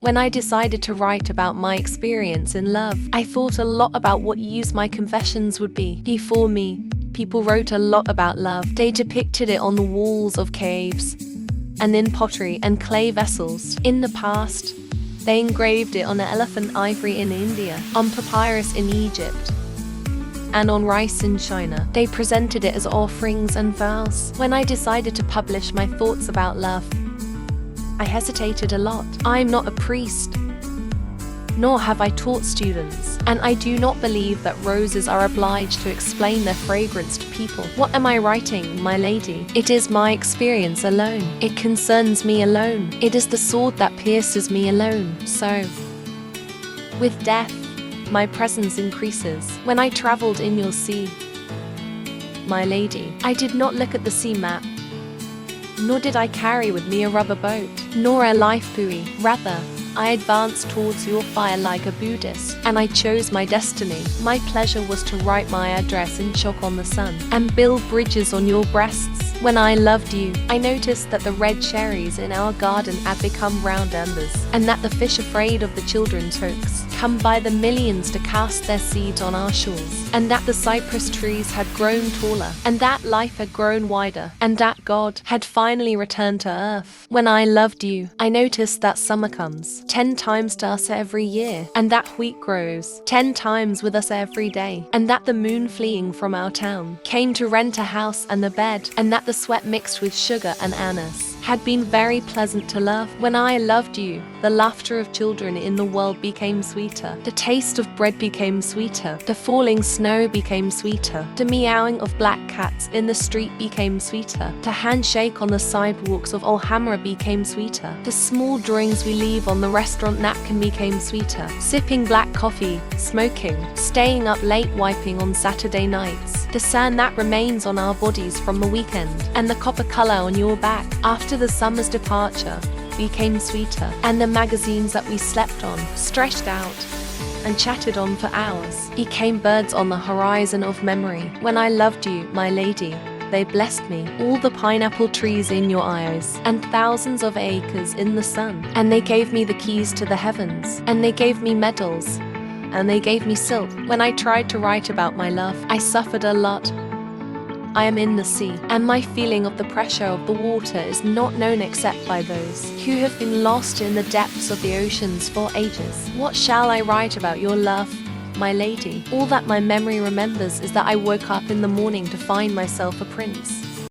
When I decided to write about my experience in love, I thought a lot about what use my confessions would be. Before me, people wrote a lot about love. They depicted it on the walls of caves, and in pottery and clay vessels. In the past, they engraved it on elephant ivory in India, on papyrus in Egypt, and on rice in China. They presented it as offerings and vows. When I decided to publish my thoughts about love, I hesitated a lot. I'm not a priest, nor have I taught students, and I do not believe that roses are obliged to explain their fragrance to people. What am I writing, my lady? It is my experience alone. It concerns me alone. It is the sword that pierces me alone. So, with death, my presence increases. When I traveled in your sea, my lady, I did not look at the sea map, nor did I carry with me a rubber boat, nor a life buoy. Rather, I advanced towards your fire like a Buddhist, and I chose my destiny. My pleasure was to write my address in chalk on the sun, and build bridges on your breasts. When I loved you, I noticed that the red cherries in our garden had become round embers, and that the fish afraid of the children's hooks come by the millions to cast their seeds on our shores, and that the cypress trees had grown taller, and that life had grown wider, and that God had finally returned to earth. When I loved you, I noticed that summer comes 10 times to us every year, and that wheat grows 10 times with us every day, and that the moon fleeing from our town came to rent a house and a bed, and that the sweat mixed with sugar and anise had been very pleasant to love. When I loved you, the laughter of children in the world became sweeter. The taste of bread became sweeter. The falling snow became sweeter. The meowing of black cats in the street became sweeter. The handshake on the sidewalks of Alhambra became sweeter. The small drawings we leave on the restaurant napkin became sweeter. Sipping black coffee, smoking, staying up late wiping on Saturday nights. The sand that remains on our bodies from the weekend, and the copper color on your back after the summer's departure became sweeter, and the magazines that we slept on, stretched out, and chatted on for hours became birds on the horizon of memory. When I loved you, my lady, they blessed me. All the pineapple trees in your eyes, and thousands of acres in the sun, and they gave me the keys to the heavens, and they gave me medals, and they gave me silk. When I tried to write about my love, I suffered a lot. I am in the sea, and my feeling of the pressure of the water is not known except by those who have been lost in the depths of the oceans for ages. What shall I write about your love, my lady? All that my memory remembers is that I woke up in the morning to find myself a prince.